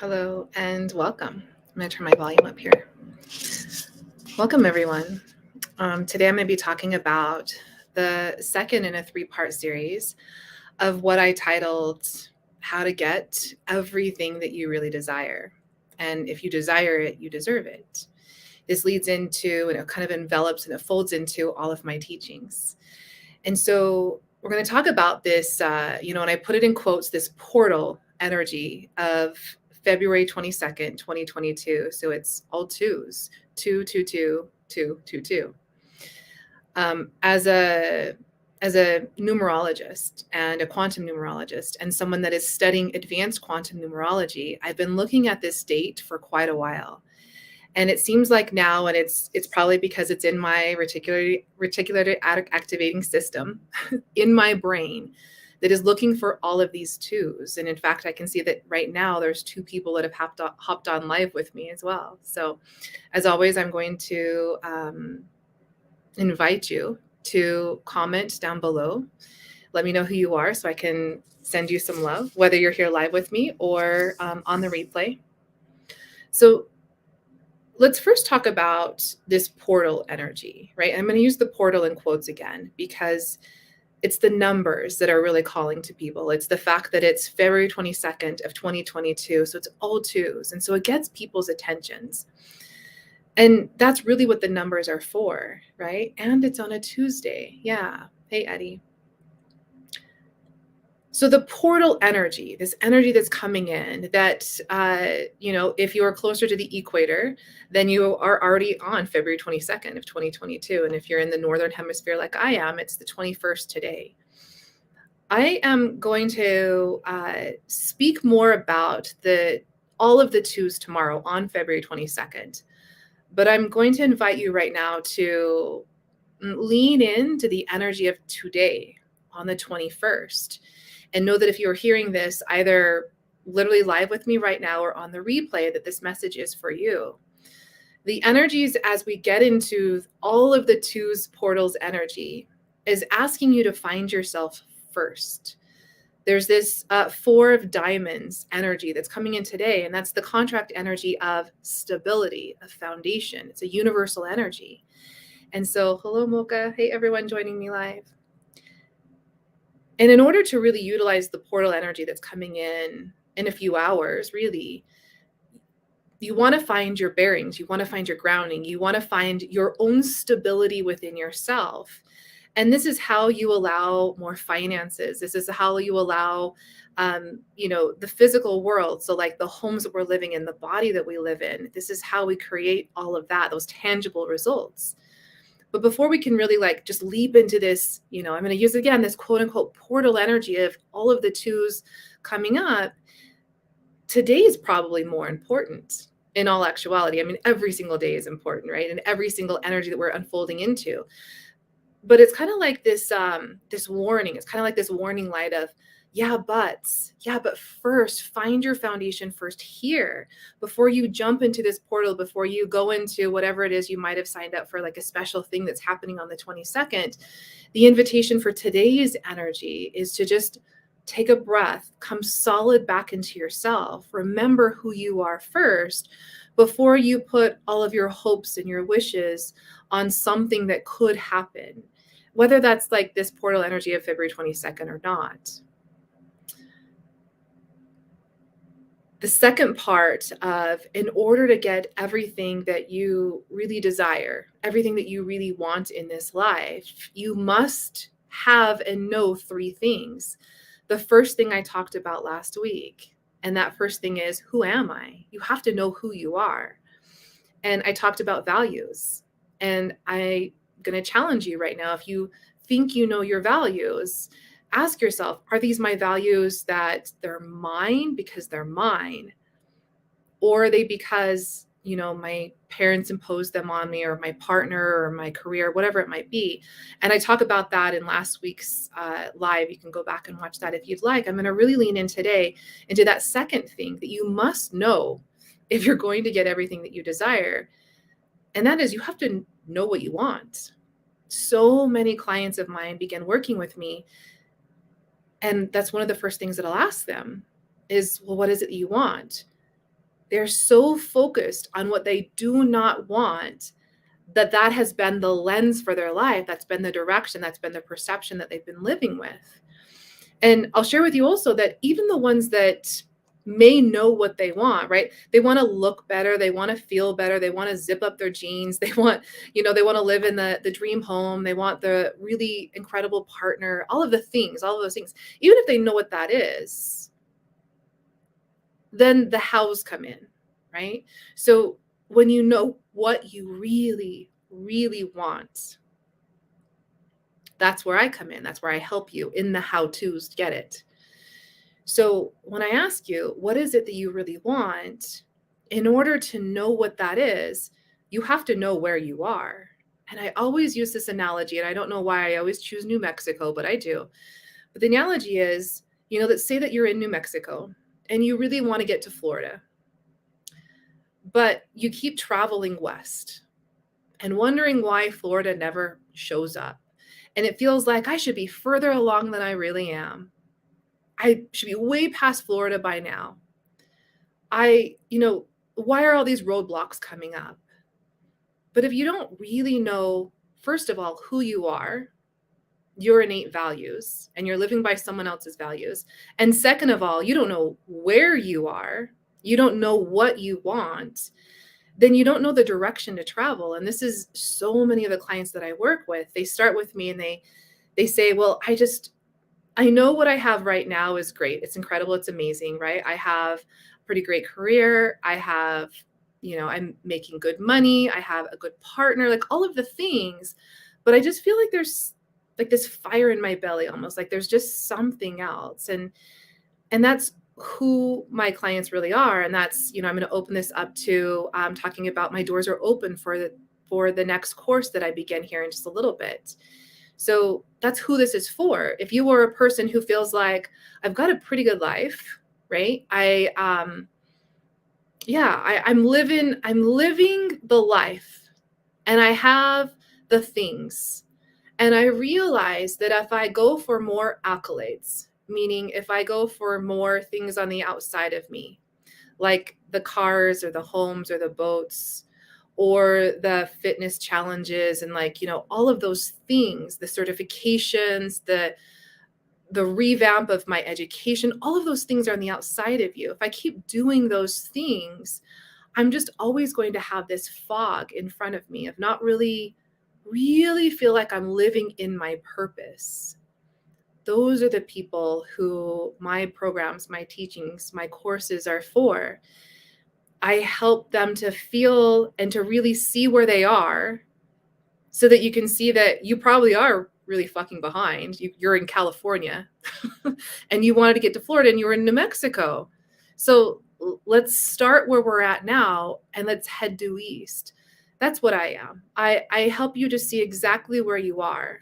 Hello and welcome. I'm going to turn my volume up here. Welcome, everyone. Today I'm going to be talking about the second in a three-part series of what I titled How to Get Everything That You Really Desire. And if you desire it, you deserve it. This leads into, and it kind of envelops and it folds into all of my teachings. And so we're going to talk about this, and I put it in quotes, this portal energy of February 22nd, 2022. So it's all twos, 222, 222. As a numerologist and a quantum numerologist and someone that is studying advanced quantum numerology, I've been looking at this date for quite a while. And it seems like now, and it's probably because it's in my reticular activating system in my brain that is looking for all of these twos. And in fact, I can see that right now there's two people that have hopped on live with me as well. So as always, I'm going to invite you to comment down below. Let me know who you are so I can send you some love, whether you're here live with me or on the replay. So let's first talk about this portal energy, right? I'm going to use the portal in quotes again because it's the numbers that are really calling to people. It's the fact that it's February 22nd of 2022. So it's all twos. And so it gets people's attentions. And that's really what the numbers are for, right? And it's on a Tuesday. Yeah. Hey, Eddie. So the portal energy, this energy that's coming in, that, if you are closer to the equator, then you are already on February 22nd of 2022. And if you're in the Northern Hemisphere like I am, it's the 21st today. I am going to speak more about all of the twos tomorrow on February 22nd. But I'm going to invite you right now to lean into the energy of today on the 21st. And know that if you're hearing this either literally live with me right now or on the replay, that this message is for you. The energies as we get into all of the twos portals energy is asking you to find yourself first. There's this four of diamonds energy that's coming in today, and that's the contract energy of stability, of foundation. It's a universal energy. And so, hello, Mocha. Hey, everyone joining me live. And in order to really utilize the portal energy that's coming in a few hours, really, you want to find your bearings. You want to find your grounding. You want to find your own stability within yourself. And this is how you allow more finances. This is how you allow, the physical world. So like the homes that we're living in, the body that we live in, this is how we create all of that, those tangible results. But before we can really just leap into this, I'm going to use again this quote unquote portal energy of all of the twos coming up. Today is probably more important in all actuality. I mean, every single day is important, right? And every single energy that we're unfolding into. But it's kind of like this warning. It's kind of like this warning light of, but first find your foundation first here before you jump into this portal, before you go into whatever it is you might have signed up for, like a special thing that's happening on the 22nd. The invitation for today's energy is to just take a breath, come solid back into yourself. Remember who you are first before you put all of your hopes and your wishes on something that could happen, whether that's like this portal energy of February 22nd or not. The second part of, in order to get everything that you really desire, everything that you really want in this life, you must have and know three things. The first thing I talked about last week, and that first thing is, who am I? You have to know who you are. And I talked about values. And I'm going to challenge you right now. If you think you know your values, ask yourself, are these my values that they're mine because they're mine? Or are they because, my parents imposed them on me, or my partner, or my career, whatever it might be? And I talk about that in last week's live. You can go back and watch that if you'd like. I'm going to really lean in today into that second thing that you must know if you're going to get everything that you desire. And that is, you have to know what you want. So many clients of mine begin working with me, and that's one of the first things that I'll ask them is, well, what is it that you want? They're so focused on what they do not want that has been the lens for their life. That's been the direction, that's been the perception that they've been living with. And I'll share with you also that even the ones that may know what they want, right? They want to look better, they want to feel better, they want to zip up their jeans, they want, they want to live in the dream home, they want the really incredible partner, all of the things, all of those things. Even if they know what that is, then the hows come in, right? So when you know what you really, really want, that's where I come in. That's where I help you in the how-tos to get it. So when I ask you, what is it that you really want? In order to know what that is, you have to know where you are. And I always use this analogy, and I don't know why I always choose New Mexico, but I do. But the analogy is, let's say that you're in New Mexico and you really want to get to Florida, but you keep traveling west and wondering why Florida never shows up. And it feels like I should be further along than I really am. I should be way past Florida by now. Why are all these roadblocks coming up? But if you don't really know, first of all, who you are, your innate values, and you're living by someone else's values, and second of all, you don't know where you are, you don't know what you want, then you don't know the direction to travel. And this is so many of the clients that I work with. They start with me and they say, well, I know what I have right now is great. It's incredible. It's amazing, right? I have a pretty great career. I have, I'm making good money. I have a good partner, like all of the things. But I just feel like there's like this fire in my belly, almost like there's just something else. And that's who my clients really are. And that's, I'm going to open this up to talking about my doors are open for the next course that I begin here in just a little bit. So that's who this is for. If you are a person who feels like I've got a pretty good life, right? I'm living the life and I have the things. And I realize that if I go for more accolades, meaning if I go for more things on the outside of me, like the cars or the homes or the boats, or the fitness challenges and all of those things, the certifications, the revamp of my education, all of those things are on the outside of you. If I keep doing those things, I'm just always going to have this fog in front of me of not really feel like I'm living in my purpose. Those are the people who my programs, my teachings, my courses are for. I help them to feel and to really see where they are so that you can see that you probably are really fucking behind. You're in California and you wanted to get to Florida and you were in New Mexico. So let's start where we're at now and let's head due east. That's what I am. I help you to see exactly where you are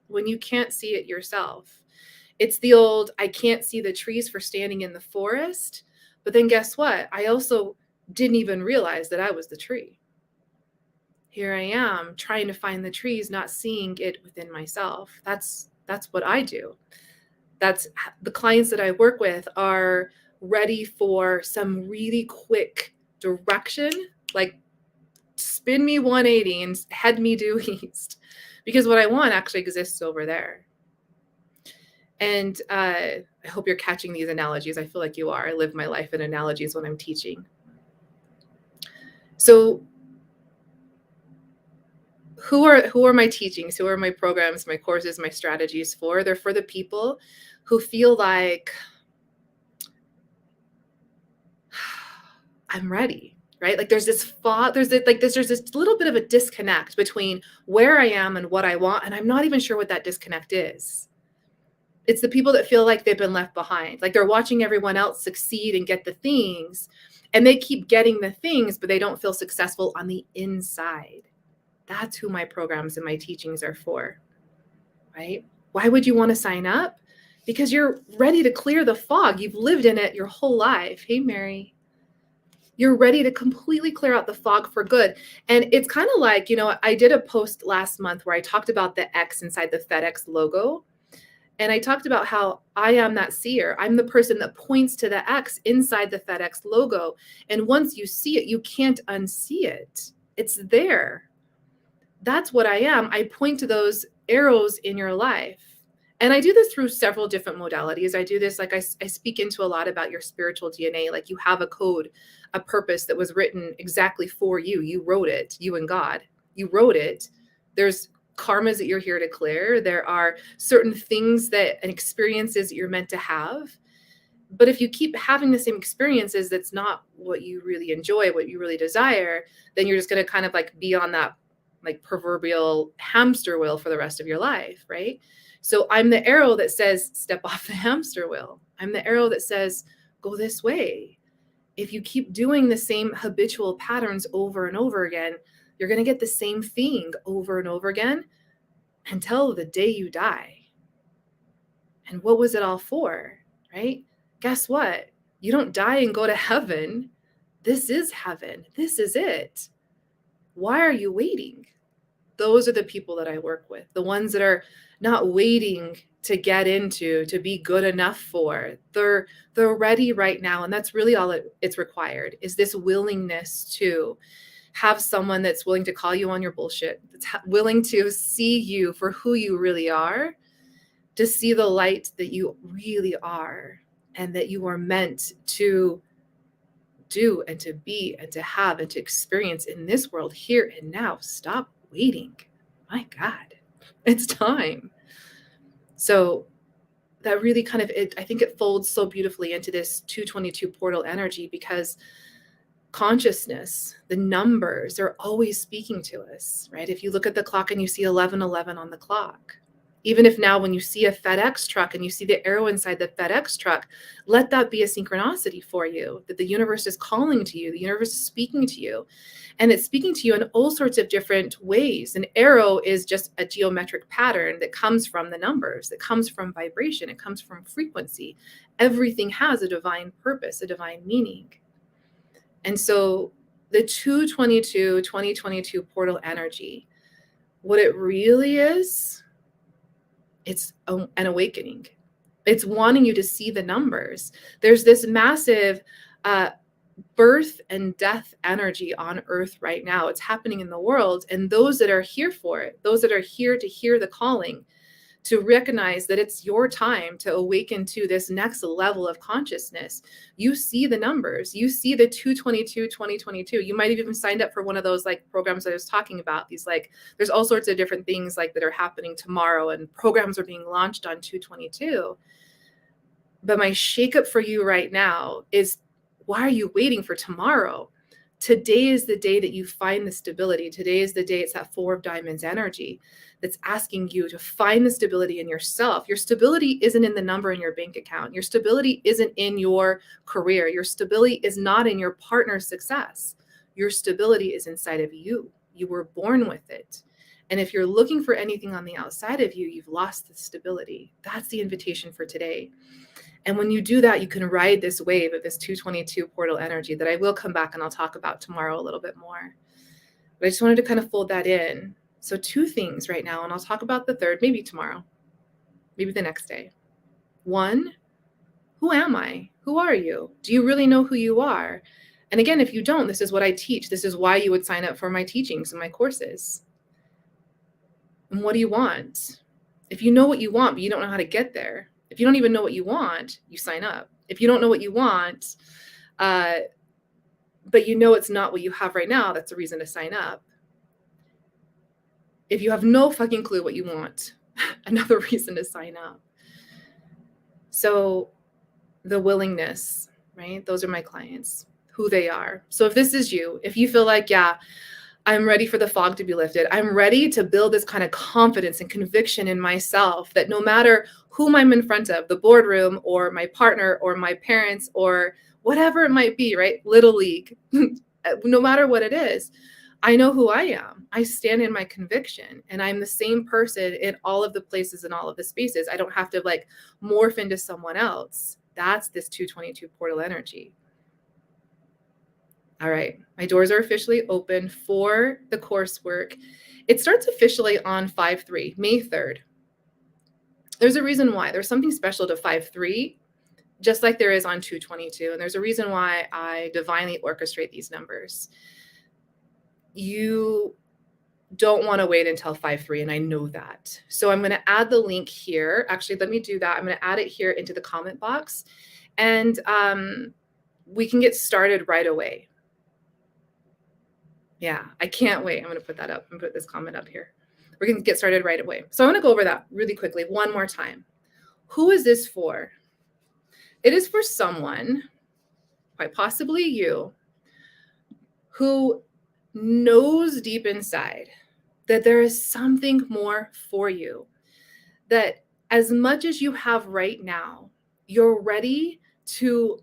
when you can't see it yourself. It's the old, I can't see the trees for standing in the forest. But then guess what? I also didn't even realize that I was the tree. Here I am trying to find the trees, not seeing it within myself. That's what I do. That's the clients that I work with are ready for some really quick direction, like spin me 180 and head me due east, because what I want actually exists over there. And I hope you're catching these analogies. I feel like you are. I live my life in analogies when I'm teaching. So who are my teachings? Who are my programs, my courses, my strategies for? They're for the people who feel like I'm ready, right? Like there's this thought, there's this little bit of a disconnect between where I am and what I want. And I'm not even sure what that disconnect is. It's the people that feel like they've been left behind. Like they're watching everyone else succeed and get the things, and they keep getting the things, but they don't feel successful on the inside. That's who my programs and my teachings are for, right? Why would you want to sign up? Because you're ready to clear the fog. You've lived in it your whole life. Hey, Mary. You're ready to completely clear out the fog for good. And it's kind of like, I did a post last month where I talked about the X inside the FedEx logo. And I talked about how I am that seer. I'm the person that points to the X inside the FedEx logo. And once you see it, you can't unsee it. It's there. That's what I am. I point to those arrows in your life. And I do this through several different modalities. I do this, like I speak into a lot about your spiritual DNA. Like you have a code, a purpose that was written exactly for you. You wrote it, you and God. You wrote it. There's karmas that you're here to clear. There are certain things that and experiences that you're meant to have. But if you keep having the same experiences, that's not what you really enjoy, what you really desire, then you're just going to kind of like be on that like proverbial hamster wheel for the rest of your life, right? So I'm the arrow that says, step off the hamster wheel. I'm the arrow that says, go this way. If you keep doing the same habitual patterns over and over again, you're going to get the same thing over and over again until the day you die. And what was it all for, right? Guess what? You don't die and go to heaven. This is heaven. This is it. Why are you waiting? Those are the people that I work with, the ones that are not waiting to get into, to be good enough for. They're ready right now. And that's really all it's required, is this willingness to have someone that's willing to call you on your bullshit, that's willing to see you for who you really are, to see the light that you really are, and that you are meant to do and to be and to have and to experience in this world here and now. Stop waiting. My God, it's time. So that really kind of, I think it folds so beautifully into this 222 portal energy, because consciousness, the numbers are always speaking to us, right? If you look at the clock and you see 11:11 on the clock, even if now when you see a FedEx truck and you see the arrow inside the FedEx truck, let that be a synchronicity for you, that the universe is calling to you, the universe is speaking to you, and it's speaking to you in all sorts of different ways. An arrow is just a geometric pattern that comes from the numbers, that comes from vibration, it comes from frequency. Everything has a divine purpose, a divine meaning. And so the 222, 2022 portal energy, what it really is, it's an awakening. It's wanting you to see the numbers. There's this massive birth and death energy on earth right now. It's happening in the world. And those that are here for it, those that are here to hear the calling, to recognize that it's your time to awaken to this next level of consciousness. You see the numbers, you see the 222, 2022. You might have even signed up for one of those like programs that I was talking about. These like, there's all sorts of different things like that are happening tomorrow, and programs are being launched on 222. But my shakeup for you right now is, why are you waiting for tomorrow? Today is the day that you find the stability. Today is the day, it's that Four of Diamonds energy that's asking you to find the stability in yourself. Your stability isn't in the number in your bank account. Your stability isn't in your career. Your stability is not in your partner's success. Your stability is inside of you. You were born with it. And if you're looking for anything on the outside of you, you've lost the stability. That's the invitation for today. And when you do that, you can ride this wave of this 222 portal energy that I will come back and I'll talk about tomorrow a little bit more. But I just wanted to kind of fold that in. So 2 things right now, and I'll talk about the third, maybe tomorrow, maybe the next day. 1, who am I? Who are you? Do you really know who you are? And again, if you don't, this is what I teach. This is why you would sign up for my teachings and my courses. And what do you want? If you know what you want, but you don't know how to get there, if you don't even know what you want, you sign up. If you don't know what you want, but you know it's not what you have right now, that's a reason to sign up. If you have no fucking clue what you want, another reason to sign up. So the willingness, right? Those are my clients, who they are. So if this is you, if you feel like, yeah, I'm ready for the fog to be lifted, I'm ready to build this kind of confidence and conviction in myself that no matter whom I'm in front of, the boardroom or my partner or my parents or whatever it might be, right? Little league, no matter what it is, I know who I am. I stand in my conviction, and I'm the same person in all of the places and all of the spaces. I don't have to like morph into someone else. That's this 222 portal energy. All right, my doors are officially open for the coursework. It starts officially on 5/3, May 3rd. There's a reason why. There's something special to 5-3, just like there is on 222. And there's a reason why I divinely orchestrate these numbers. You don't want to wait until 5-3, and I know that. So I'm going to add the link here. Actually, let me do that. I'm going to add it here into the comment box, and we can get started right away. Yeah, I can't wait. I'm going to put that up and put this comment up here. We're going to get started right away. So I want to go over that really quickly one more time. Who is this for? It is for someone, quite possibly you, who knows deep inside that there is something more for you, that as much as you have right now, you're ready to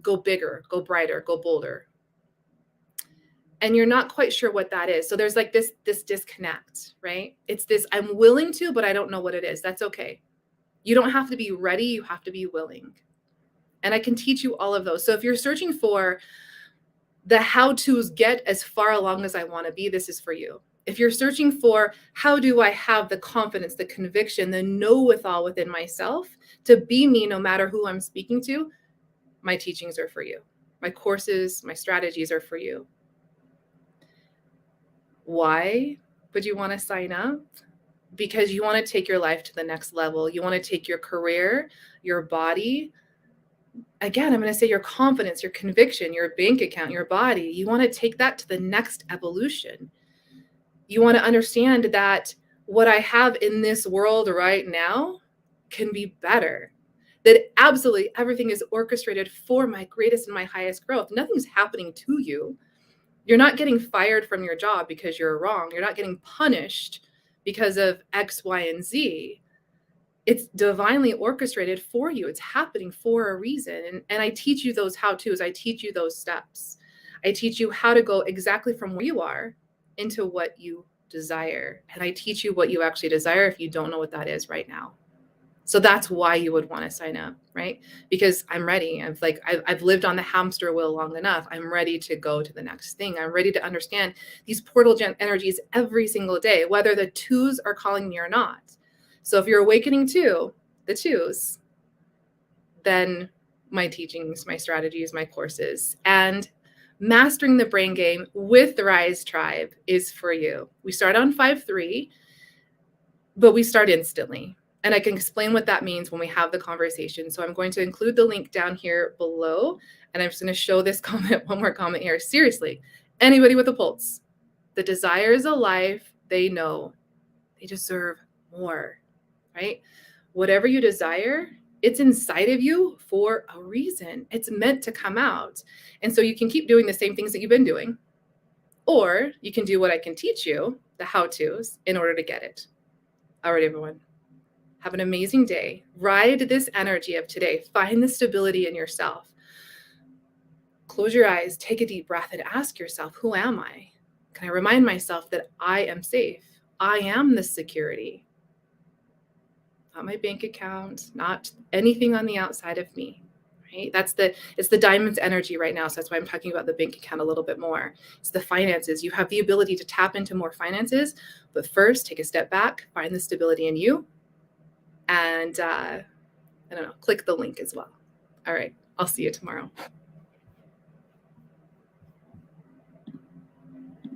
go bigger, go brighter, go bolder. And you're not quite sure what that is. So there's like this disconnect, right? It's this, I'm willing to, but I don't know what it is. That's okay. You don't have to be ready. You have to be willing. And I can teach you all of those. So if you're searching for the how-tos get as far along as I want to be, this is for you. If you're searching for how do I have the confidence, the conviction, the know-withal within myself to be me no matter who I'm speaking to, my teachings are for you. My courses, my strategies are for you. Why would you want to sign up? Because you want to take your life to the next level. You want to take your career, your body. Again, I'm going to say your confidence, your conviction, your bank account, your body. You want to take that to the next evolution. You want to understand that what I have in this world right now can be better. That absolutely everything is orchestrated for my greatest and my highest growth. Nothing's happening to you. You're not getting fired from your job because you're wrong. You're not getting punished because of X, Y, and Z. It's divinely orchestrated for you. It's happening for a reason. And I teach you those how-tos. I teach you those steps. I teach you how to go exactly from where you are into what you desire. And I teach you what you actually desire if you don't know what that is right now. So that's why you would want to sign up, right? Because I'm ready. I've lived on the hamster wheel long enough. I'm ready to go to the next thing. I'm ready to understand these portal energies every single day, whether the twos are calling me or not. So if you're awakening to the twos, then my teachings, my strategies, my courses, and mastering the brain game with the Rise Tribe is for you. We start on 5-3, but we start instantly. And I can explain what that means when we have the conversation. So I'm going to include the link down here below. And I'm just going to show this comment, one more comment here. Seriously, anybody with a pulse, the desire is a life they know they deserve more, right? Whatever you desire, it's inside of you for a reason. It's meant to come out. And so you can keep doing the same things that you've been doing, or you can do what I can teach you, the how-tos, in order to get it. All right, everyone. Have an amazing day. Ride this energy of today. Find the stability in yourself. Close your eyes, take a deep breath, and ask yourself, who am I? Can I remind myself that I am safe? I am the security. Not my bank account, not anything on the outside of me. Right? It's the diamond's energy right now. So that's why I'm talking about the bank account a little bit more. It's the finances. You have the ability to tap into more finances, but first take a step back, find the stability in you. And I don't know, click the link as well. All right, I'll see you tomorrow.